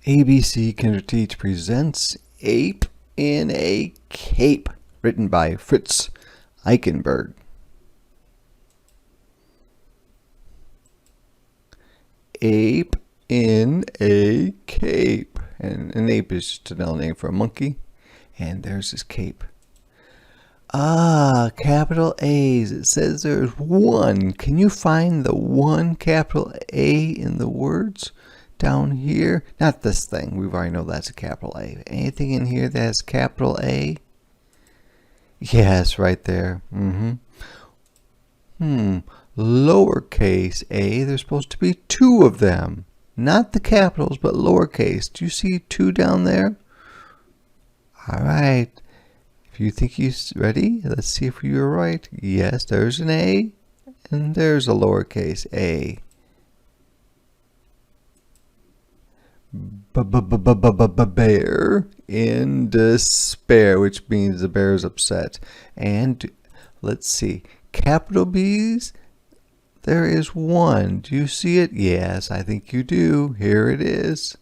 ABC Kinderteach presents Ape in a Cape, written by Fritz Eichenberg. Ape in a cape. And an ape is just another name for a monkey. And there's his cape. Ah, capital A's. It says there's one. Can you find the one capital A in the words down here? Not this thing. We've already know that's a capital A. Anything in here that has capital A? Yes, right there. Lowercase a. There's supposed to be two of them. Not the capitals, but lowercase. Do you see two down there? All right. If you think you're ready, let's see if you're right. Yes, there's an A, and there's a lowercase a. Bear in despair, which means the bear is upset. And let's see, capital B's, there is one. Do you see it? Yes, I think you do. Here it is,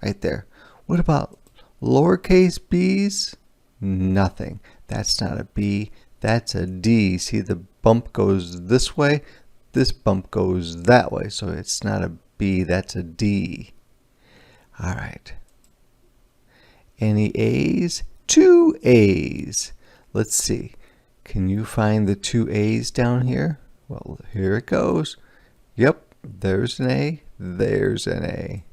right there. What about lowercase b's? Nothing. That's not a B, that's a D. See, the bump goes this way, this bump goes that way, so it's not a B, that's a D. All right. Any A's? Two A's. Let's see. Can you find the two A's down here? Well, here it goes. Yep, there's an A, there's an A.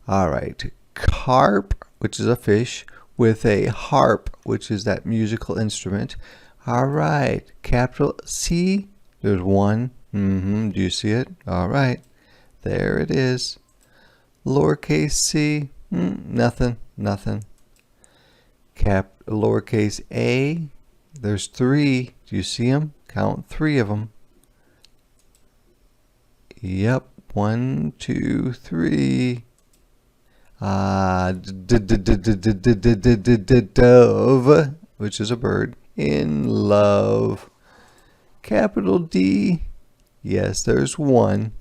All right. Carp, which is a fish, with a harp, which is that musical instrument. All right. Capital C, there's one. Do you see it? All right. There it is. Lowercase c, nothing. Lowercase a, there's three. Do you see them? Count three of them. Yep, 1, 2, 3. Dove, which is a bird, in love. Capital D, yes, there's one.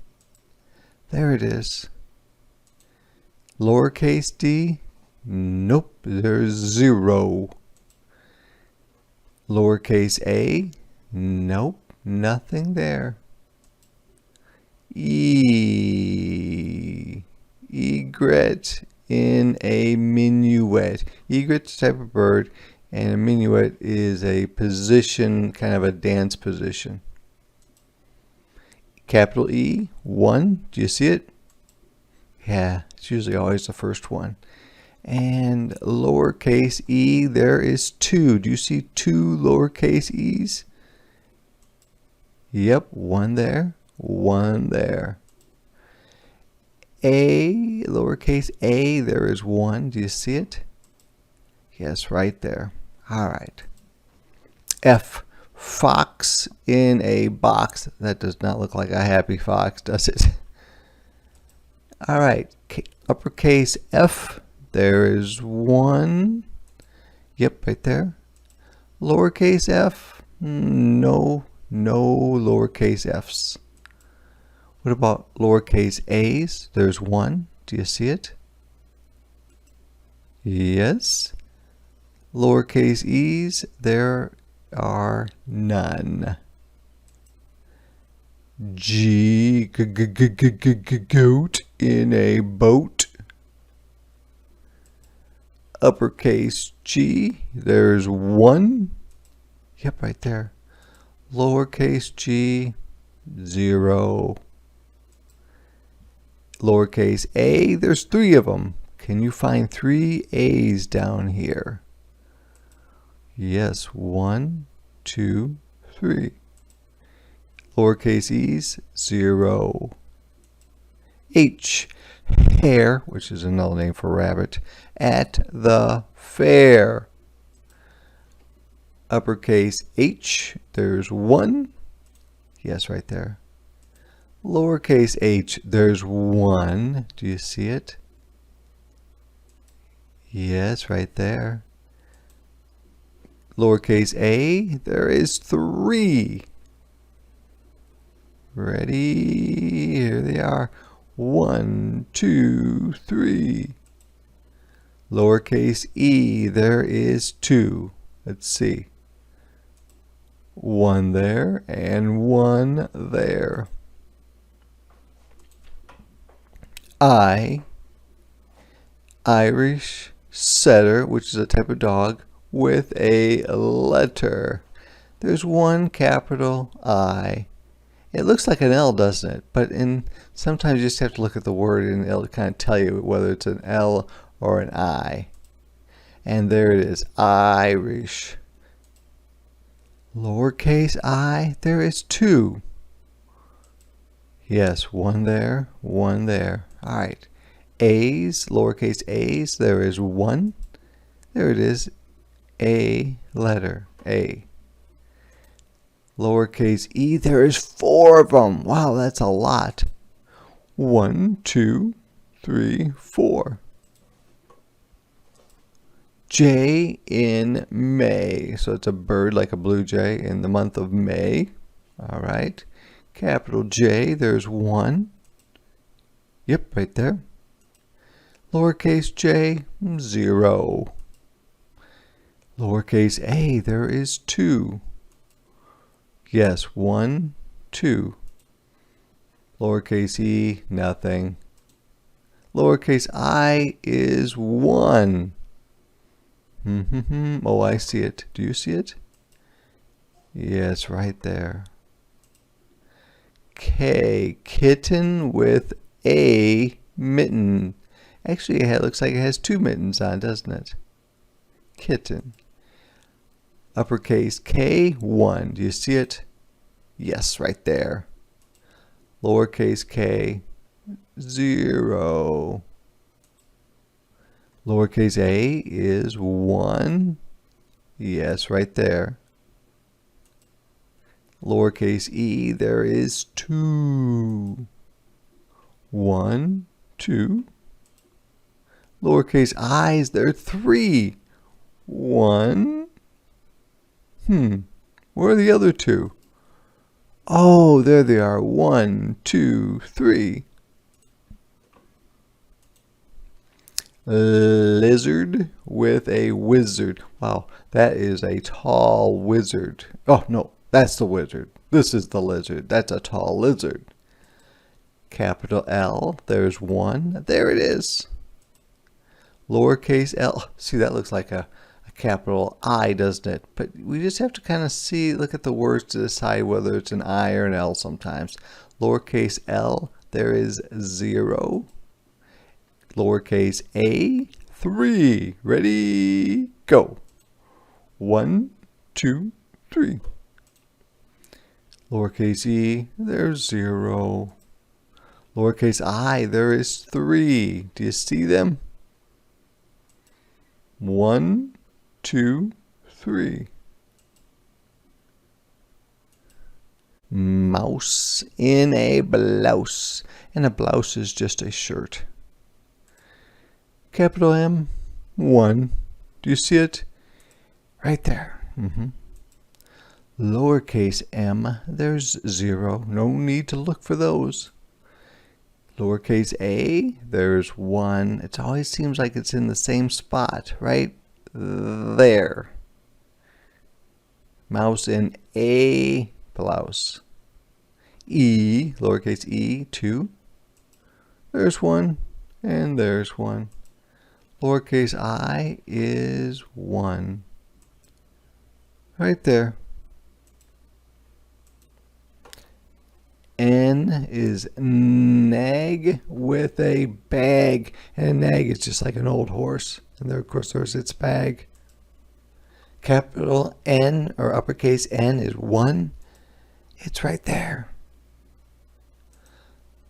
There it is. Lowercase d, nope, there's 0. Lowercase a, nope, nothing there. E, egret in a minuet. Egret's a type of bird, and a minuet is a position, kind of a dance position. Capital E, 1, do you see it? Yeah, it's usually always the first one. And lowercase e, there is 2. Do you see 2 lowercase e's? Yep, 1 there, 1 there. A, lowercase a, there is 1. Do you see it? Yes, right there. All right. F, fox in a box. That does not look like a happy fox, does it? All right. Uppercase F, there is 1. Yep, right there. Lowercase f, no lowercase f's. What about lowercase a's? There's 1. Do you see it? Yes. Lowercase e's, there are none. G, goat in a boat. Uppercase G, there's 1. Yep, right there. Lowercase g, 0. Lowercase a, there's 3 of them. Can you find 3 A's down here? Yes, 1, 2, 3. Lowercase e's, 0. H, hare, which is another name for rabbit, at the fair. Uppercase H, there's 1. Yes, right there. Lowercase h, there's 1. Do you see it? Yes, right there. Lowercase a, there is 3. Ready? Here they are. 1, 2, 3. Lowercase e, there is 2. Let's see. 1 there and 1 there. I, Irish setter, which is a type of dog, with a letter. There's one capital I. It looks like an L, doesn't it? But sometimes you just have to look at the word and it'll kind of tell you whether it's an L or an I. And there it is, Irish. Lowercase I, there is 2. Yes, 1 there, 1 there. All right. A's, lowercase a's, there is 1. There it is, A letter, A. Lowercase e, there is 4 of them. Wow, that's a lot. 1, 2, 3, 4. J in May. So it's a bird like a blue jay in the month of May. All right. Capital J, there's 1. Yep, right there. Lowercase j, 0. Lowercase a, there is 2. Yes, 1, 2. Lowercase e, nothing. Lowercase I is 1. Oh, I see it. Do you see it? Yes, right there. K, kitten with a mitten. Actually, it looks like it has 2 mittens on, doesn't it? Kitten. Uppercase K, 1. Do you see it? Yes, right there. Lowercase k, 0. Lowercase a is 1. Yes, right there. Lowercase e, there is 2. 1, 2. Lowercase i's, there are 3. 1. Where are the other 2? Oh, there they are. 1, 2, 3. Lizard with a wizard. Wow, that is a tall wizard. Oh, no, that's the wizard. This is the lizard. That's a tall lizard. Capital L, there's 1. There it is. Lowercase l. See, that looks like a capital I, doesn't it? But we just have to kind of look at the words to decide whether it's an I or an L sometimes. Lowercase l, there is 0. Lowercase a, 3. Ready, go. 1, 2, 3. Lowercase e, there's 0. Lowercase I, there is 3. Do you see them? 1, 2, 3. Mouse in a blouse. And a blouse is just a shirt. Capital M, 1. Do you see it? Right there. Lowercase m, there's 0. No need to look for those. Lowercase a, there's 1. It always seems like it's in the same spot, right there. Mouse in a blouse. E, lowercase e, 2. There's 1, and there's 1. Lowercase I is 1. Right there. N is nag with a bag. And a nag is just like an old horse. And there, of course, there's its bag. Capital N or uppercase N is 1. It's right there.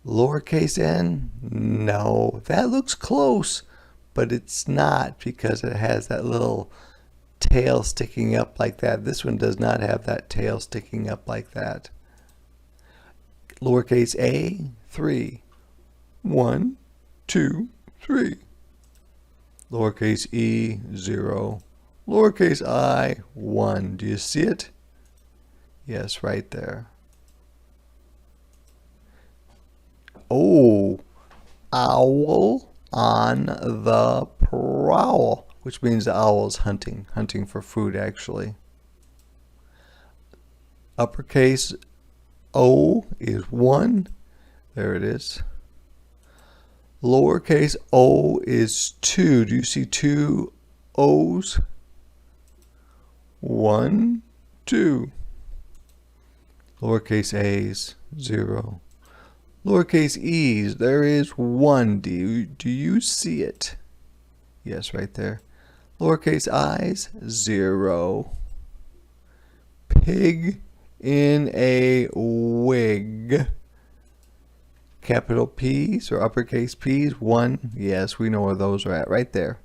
Lowercase n, no, that looks close, but it's not because it has that little tail sticking up like that. This one does not have that tail sticking up like that. Lowercase a, 3. 1, 2, 3. Lowercase e, 0. Lowercase I, 1. Do you see it? Yes, right there. Oh, owl on the prowl, which means the owl is hunting for food actually. Uppercase O is 1. There it is. Lowercase o is 2. Do you see 2 O's? 1, 2. Lowercase a's, 0. Lowercase e's, there is 1. Do you see it? Yes, right there. Lowercase i's, 0. Pig in a wig. Capital P's or uppercase P's, 1. Yes, we know where those are at, right there.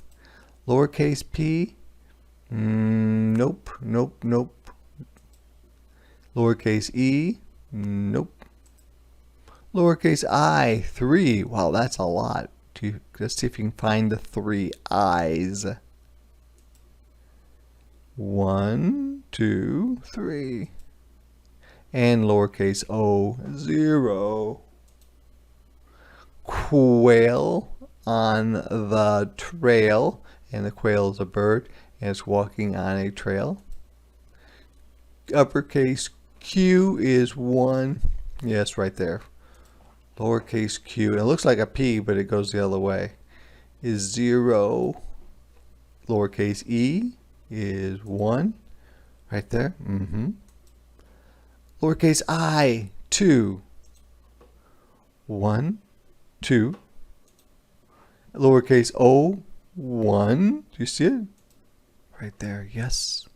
Lowercase p, nope, nope, nope. Lowercase e, nope. Lowercase I, 3. Wow, that's a lot. Let's see if you can find the 3 I's. 1, 2, 3. And lowercase o, 0. Quail on the trail, and the quail is a bird and it's walking on a trail. Uppercase Q is 1. Yes, right there. Lowercase q, it looks like a P, but it goes the other way, is 0. Lowercase e is 1. Right there. Lowercase I, 2. 1, 2. Lowercase o, 1. Do you see it? Right there, yes.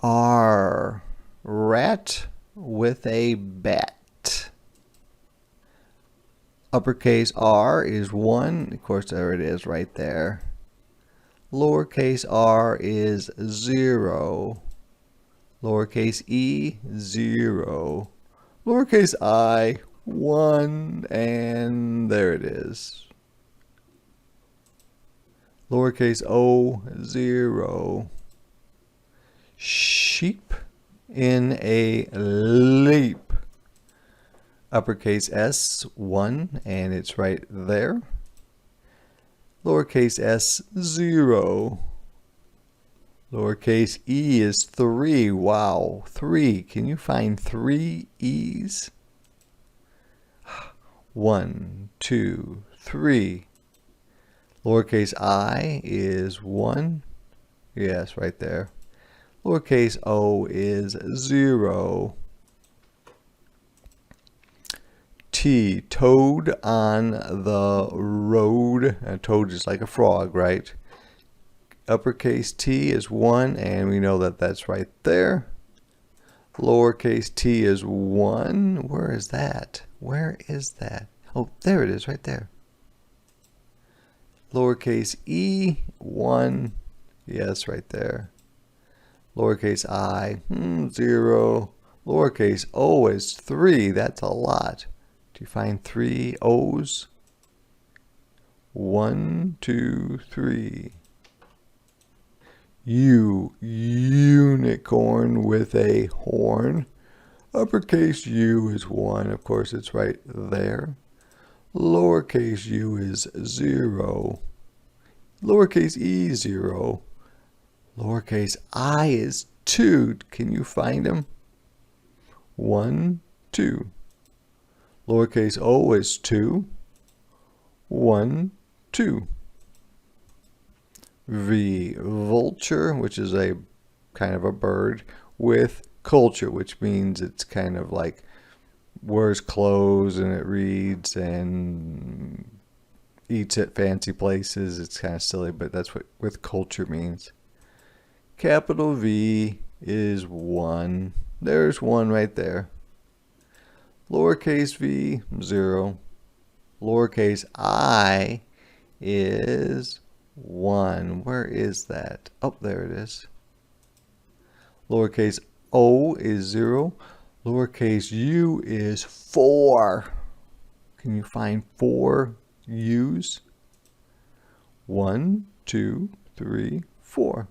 R, rat with a bat. Uppercase R is 1. Of course, there it is right there. Lowercase r is 0. Lowercase e, 0. Lowercase I, 1. And there it is. Lowercase o, 0. Sheep in a leap. Uppercase S, 1, and it's right there. Lowercase s, 0. Lowercase e is 3. Wow, 3. Can you find 3 e's? 1, 2, 3. Lowercase I is 1. Yes, right there. Lowercase o is 0. T, toad on the road. A toad is like a frog, right? Uppercase T is 1, and we know that that's right there. Lowercase t is 1. Where is that? Where is that? Oh, there it is, right there. Lowercase e, 1. Yes, right there. Lowercase I, 0. Lowercase o is 3. That's a lot. Do you find 3 O's? 1, 2, 3. U, unicorn with a horn. Uppercase U is 1. Of course, it's right there. Lowercase u is 0. Lowercase e, 0. Lowercase I is 2. Can you find them? 1, 2. Lowercase o is 2. 1, 2. V, vulture, which is a kind of a bird, with culture, which means it's kind of like wears clothes and it reads and eats at fancy places. It's kind of silly, but that's what with culture means. Capital V is 1. There's 1 right there. Lowercase v, 0. Lowercase I is 1. Where is that? Oh, there it is. Lowercase o is 0. Lowercase u is 4. Can you find 4 u's? 1, 2, 3, 4.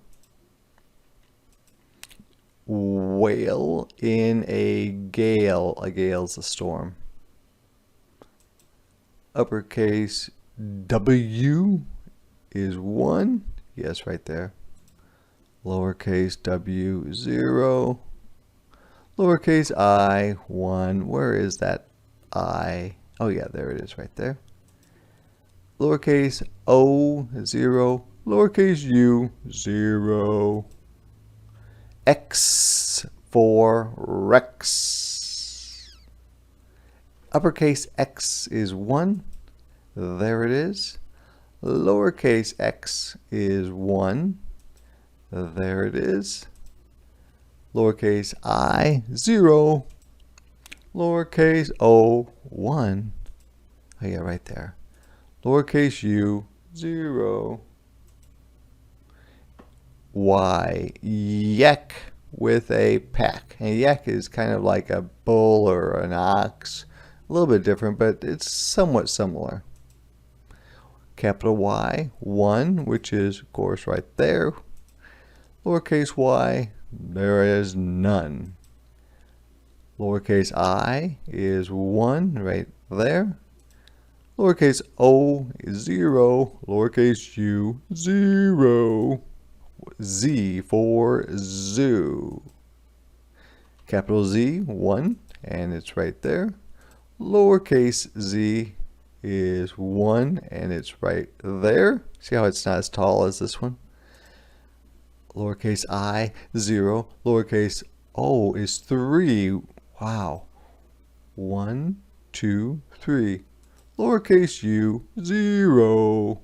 Whale in a gale. A gale's a storm. Uppercase W is 1. Yes, right there. Lowercase w, 0. Lowercase I, 1. Where is that I? Oh yeah, there it is right there. Lowercase o, 0. Lowercase u, 0. X for Rex. Uppercase X is 1. There it is. Lowercase x is 1. There it is. Lowercase I, 0. Lowercase o, 1. Oh yeah, right there. Lowercase u, 0. Y, yak with a pack. And yak is kind of like a bull or an ox. A little bit different, but it's somewhat similar. Capital Y, 1, which is, of course, right there. Lowercase y, there is none. Lowercase I is 1 right there. Lowercase o is 0. Lowercase u, 0. Z for zoo. Capital Z, 1, and it's right there. Lowercase z is 1, and it's right there. See how it's not as tall as this one? Lowercase I, 0. Lowercase o is 3. Wow. 1, 2, 3. Lowercase u, 0.